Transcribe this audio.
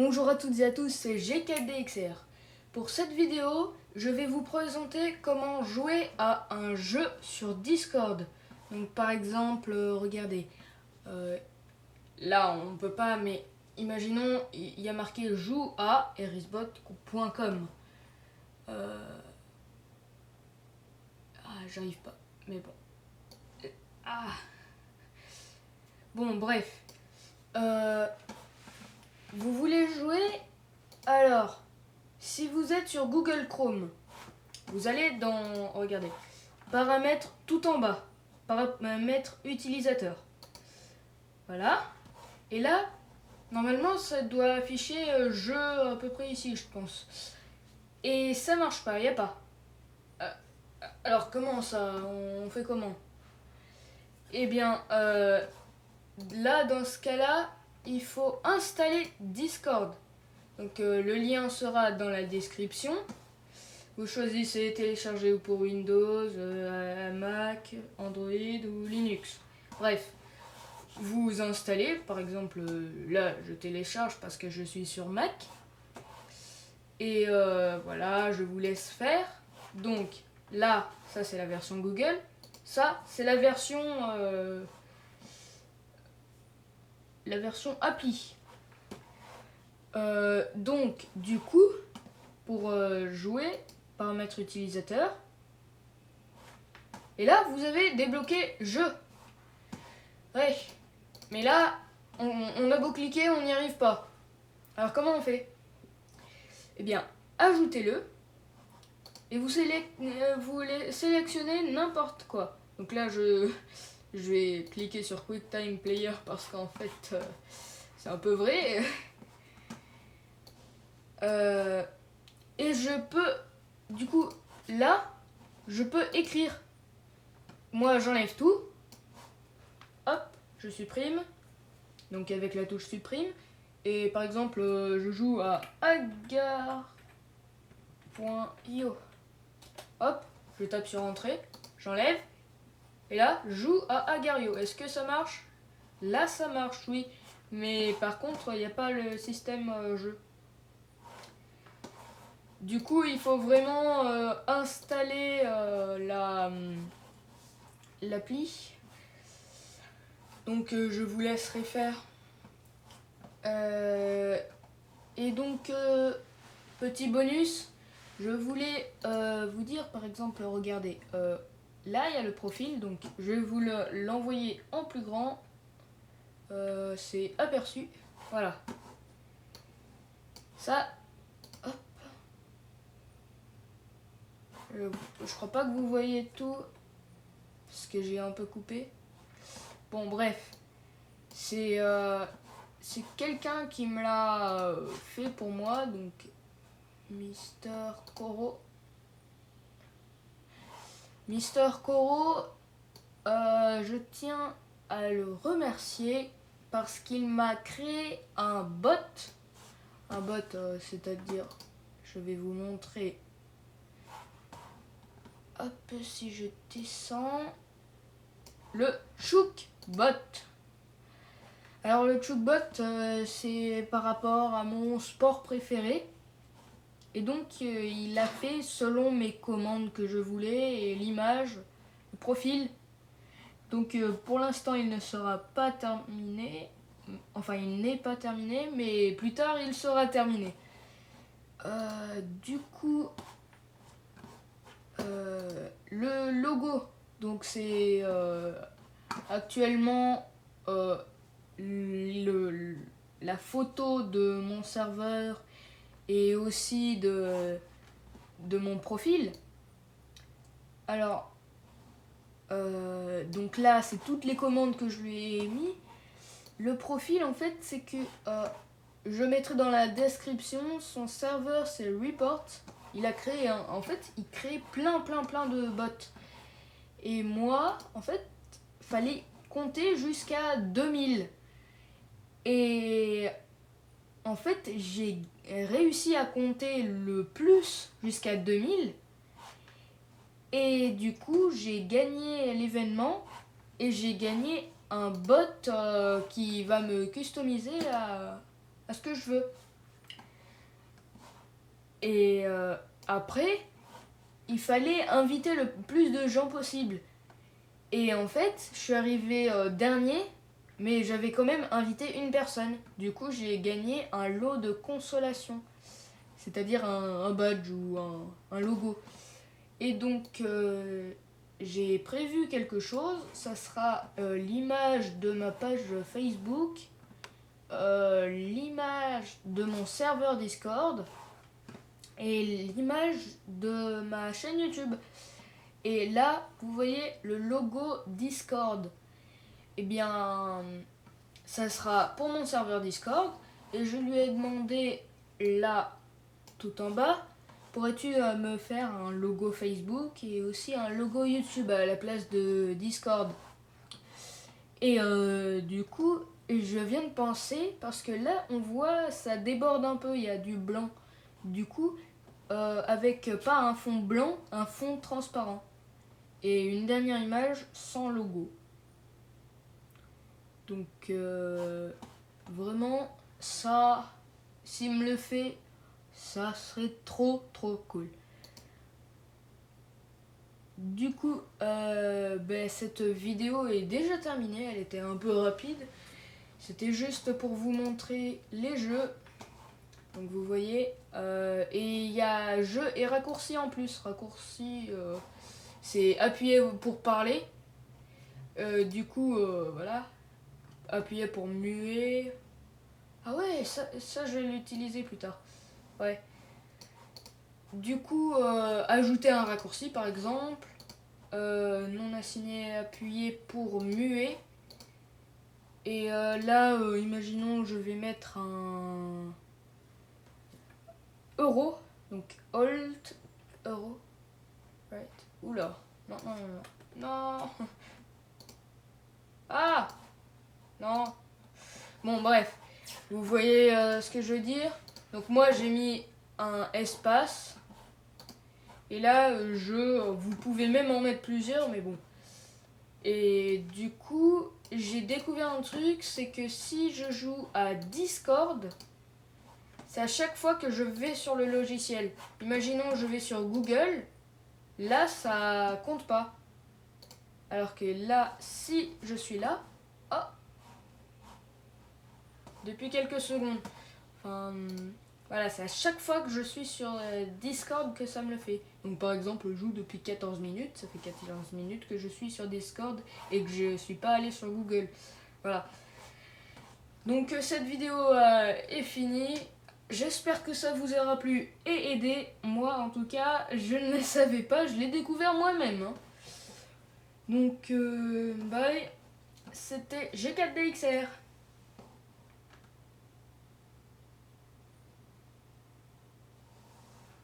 Bonjour à toutes et à tous, c'est GKDXR. Pour cette vidéo, je vais vous présenter comment jouer à un jeu sur Discord. Donc par exemple, regardez, là on peut pas, mais imaginons, il y a marqué joue à erisbot.com. J'arrive pas, mais bon. Bon, bref. Vous voulez jouer? Alors, si vous êtes sur Google Chrome, vous allez dans, regardez, paramètres tout en bas, paramètres utilisateur. Voilà. Et là, normalement, ça doit afficher jeu à peu près ici, je pense. Et ça marche pas, y a pas. Alors, comment ça? On fait comment? Eh bien, là, dans ce cas-là, il faut installer Discord. Donc le lien sera dans la description. Vous choisissez télécharger pour Windows, Mac, Android ou Linux. Bref, vous installez, par exemple là je télécharge parce que je suis sur Mac. Et voilà, je vous laisse faire. Donc là, ça c'est la version Google. Ça c'est la version appli. Donc du coup, pour jouer, paramètres utilisateur, et là vous avez débloqué jeu. Ouais, mais là on a beau cliquer, on n'y arrive pas. Alors comment on fait? Eh bien, ajoutez-le et vous sélectionnez n'importe quoi. Donc là je vais cliquer sur QuickTime Player parce qu'en fait c'est un peu vrai. Et je peux, du coup, là, je peux écrire. Moi, j'enlève tout. Hop, je supprime. Donc avec la touche supprime. Et par exemple, je joue à agar.io. Hop, je tape sur entrée, j'enlève. Et là, joue à Agario. Est-ce que ça marche? Là, ça marche, oui. Mais par contre, il n'y a pas le système jeu. Du coup, il faut vraiment installer l'appli. Donc, je vous laisserai faire. Et donc, petit bonus, je voulais vous dire, par exemple, regardez, là, il y a le profil. Donc, je vais vous l'envoyer en plus grand. C'est aperçu. Voilà. Ça... Je crois pas que vous voyez tout, parce que j'ai un peu coupé. Bon, bref, c'est quelqu'un qui me l'a fait pour moi, donc Mister Koro. Mister Koro, je tiens à le remercier parce qu'il m'a créé un bot. Un bot, c'est-à-dire, je vais vous montrer. Hop, si je descends, le Choukbot. Alors le Choukbot, c'est par rapport à mon sport préféré. Et donc il a fait selon mes commandes que je voulais et l'image, le profil. Donc pour l'instant il ne sera pas terminé. Enfin il n'est pas terminé, mais plus tard il sera terminé. Du coup... le logo, donc c'est actuellement la photo de mon serveur et aussi de mon profil. Alors, donc là, c'est toutes les commandes que je lui ai mis. Le profil, en fait, c'est que je mettrai dans la description, son serveur, c'est Report. Il a créé, en fait, il crée plein de bots. Et moi, en fait, fallait compter jusqu'à 2000. Et en fait, j'ai réussi à compter le plus jusqu'à 2000. Et du coup, j'ai gagné l'événement et j'ai gagné un bot qui va me customiser à ce que je veux. Et après, il fallait inviter le plus de gens possible. Et en fait, je suis arrivé dernier, mais j'avais quand même invité une personne. Du coup, j'ai gagné un lot de consolation, c'est-à-dire un badge ou un logo. Et donc, j'ai prévu quelque chose. Ça sera l'image de ma page Facebook, l'image de mon serveur Discord et l'image de ma chaîne YouTube. Et là, vous voyez le logo Discord. Eh bien, ça sera pour mon serveur Discord. Et je lui ai demandé là, tout en bas, pourrais-tu me faire un logo Facebook et aussi un logo YouTube à la place de Discord? Et du coup, je viens de penser, parce que là, on voit, ça déborde un peu, il y a du blanc. Du coup, avec pas un fond blanc, un fond transparent. Et une dernière image sans logo. Donc, vraiment, ça, s'il me le fait, ça serait trop cool. Du coup, cette vidéo est déjà terminée, elle était un peu rapide. C'était juste pour vous montrer les jeux. Donc vous voyez, et il y a jeu et raccourci en plus. Raccourci, c'est appuyer pour parler. Du coup, voilà, appuyer pour muer. Ah ouais, ça je vais l'utiliser plus tard. Ouais. Du coup, ajouter un raccourci par exemple. Non assigné, appuyer pour muer. Et là, imaginons je vais mettre un euro. Donc Alt euro. Right. Oula. Non, non, non, non. Non. Ah. Non. Bon, bref. Vous voyez ce que je veux dire. Donc moi, j'ai mis un espace. Et là, vous pouvez même en mettre plusieurs, mais bon. Et du coup, j'ai découvert un truc, c'est que si je joue à Discord, c'est à chaque fois que je vais sur le logiciel. Imaginons je vais sur Google, là ça compte pas. Alors que là, si je suis là, oh, depuis quelques secondes. Enfin, voilà, c'est à chaque fois que je suis sur Discord que ça me le fait. Donc par exemple, je joue depuis 14 minutes, ça fait 14 minutes que je suis sur Discord et que je suis pas allé sur Google. Voilà. Donc cette vidéo est finie. J'espère que ça vous aura plu et aidé. Moi en tout cas, je ne le savais pas, je l'ai découvert moi-même. Hein. Donc bye, c'était G4DXR.